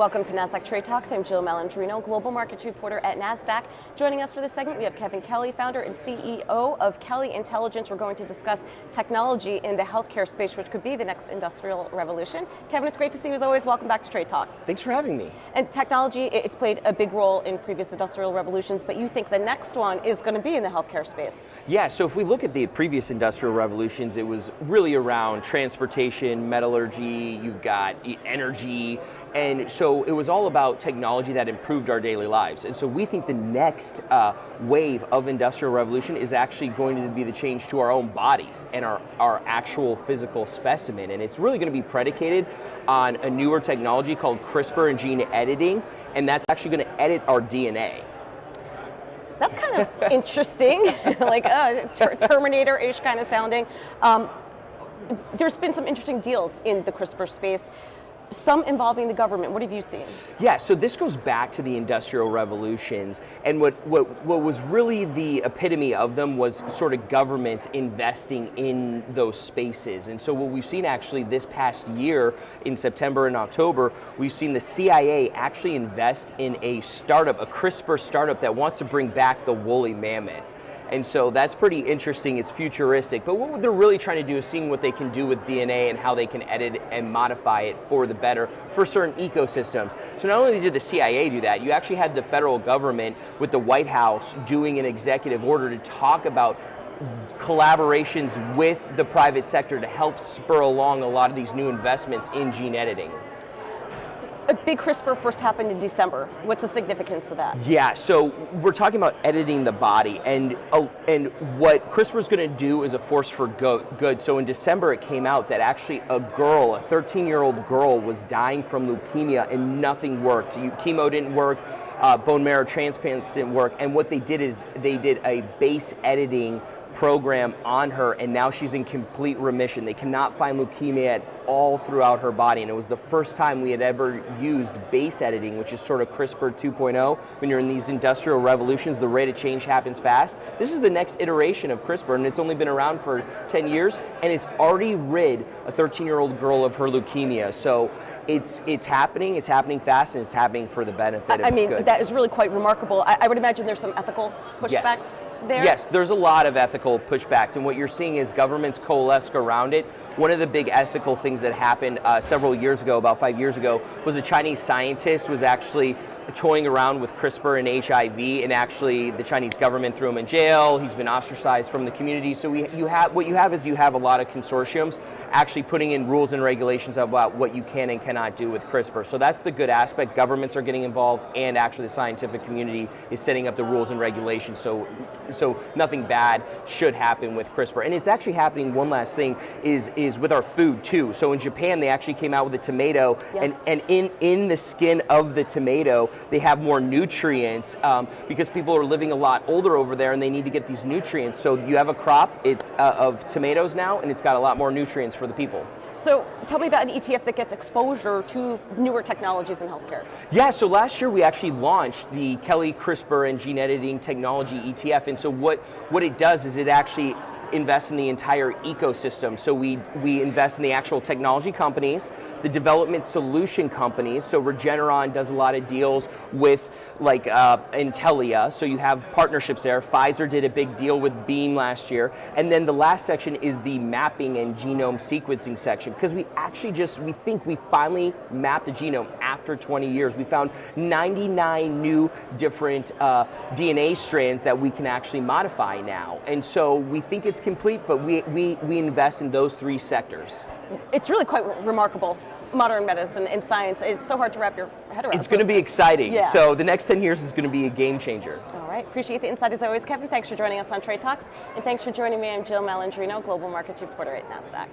Welcome to Nasdaq Trade Talks. I'm Jill Malandrino, Global Markets Reporter at Nasdaq. Joining us for this segment, we have Kevin Kelly, founder and CEO of Kelly Intelligence. We're going to discuss technology in the healthcare space, which could be the next industrial revolution. Kevin, it's great to see you as always. Welcome back to Trade Talks. Thanks for having me. And technology, it's played a big role in previous industrial revolutions, but you think the next one is going to be in the healthcare space? Yeah, so if we look at the previous industrial revolutions, it was really around transportation, metallurgy, you've got energy, and so it was all about technology that improved our daily lives. And so we think the next wave of industrial revolution is actually going to be the change to our own bodies and our actual physical specimen. And it's really going to be predicated on a newer technology called CRISPR and gene editing, and that's actually going to edit our DNA. That's kind of interesting, like Terminator-ish kind of sounding. There's been some interesting deals in the CRISPR space, some involving the government. What have you seen? Yeah, so this goes back to the industrial revolutions, and what was really the epitome of them was sort of governments investing in those spaces. And so what we've seen actually this past year in September and October, we've seen the CIA actually invest in a startup, a CRISPR startup that wants to bring back the woolly mammoth. And so that's pretty interesting, it's futuristic, but what they're really trying to do is seeing what they can do with DNA and how they can edit and modify it for the better for certain ecosystems. So not only did the CIA do that, you actually had the federal government with the White House doing an executive order to talk about collaborations with the private sector to help spur along a lot of these new investments in gene editing. A big CRISPR first happened in December. What's the significance of that? Yeah, so we're talking about editing the body, and what CRISPR is going to do is a force for good. So in December it came out that actually a girl, a 13-year-old girl, was dying from leukemia and nothing worked. Chemo didn't work, bone marrow transplants didn't work, and what they did is they did a base editing program on her, and now she's in complete remission. They cannot find leukemia at all throughout her body, and it was the first time we had ever used base editing, which is sort of CRISPR 2.0. When you're in these industrial revolutions, the rate of change happens fast. This is the next iteration of CRISPR, and it's only been around for 10 years, and it's already rid a 13-year-old girl of her leukemia. So it's happening fast, and it's happening for the benefit of good. That is really quite remarkable. I would imagine there's some ethical pushbacks there? Yes, there's a lot of ethical pushbacks, and what you're seeing is governments coalesce around it. One of the big ethical things that happened several years ago, about 5 years ago, was a Chinese scientist was actually toying around with CRISPR and HIV, and actually the Chinese government threw him in jail. He's been ostracized from the community. So what you have a lot of consortiums actually putting in rules and regulations about what you can and cannot do with CRISPR. So that's the good aspect. Governments are getting involved, and actually the scientific community is setting up the rules and regulations. So nothing bad should happen with CRISPR. And it's actually happening, one last thing, is with our food too. So in Japan, they actually came out with a tomato, yes, and in the skin of the tomato, they have more nutrients because people are living a lot older over there, and they need to get these nutrients. So you have a crop, it's of tomatoes now, and it's got a lot more nutrients for the people. So tell me about an ETF that gets exposure to newer technologies in healthcare. Yeah, so last year we actually launched the Kelly CRISPR and gene editing technology ETF, and so what it does is it actually invest in the entire ecosystem. So we invest in the actual technology companies, the development solution companies. So Regeneron does a lot of deals with like Intellia. So you have partnerships there. Pfizer did a big deal with Beam last year. And then the last section is the mapping and genome sequencing section, because we think we finally mapped the genome after 20 years. We found 99 new different DNA strands that we can actually modify now. And so we think it's complete, but we invest in those three sectors. It's really quite remarkable. Modern medicine and science, it's so hard to wrap your head around. It's going to be exciting. Yeah. So the next 10 years is going to be a game changer. All right, appreciate the insight as always, Kevin. Thanks for joining us on Trade Talks, and thanks for joining me. I'm Jill Malandrino, Global Markets Reporter at Nasdaq.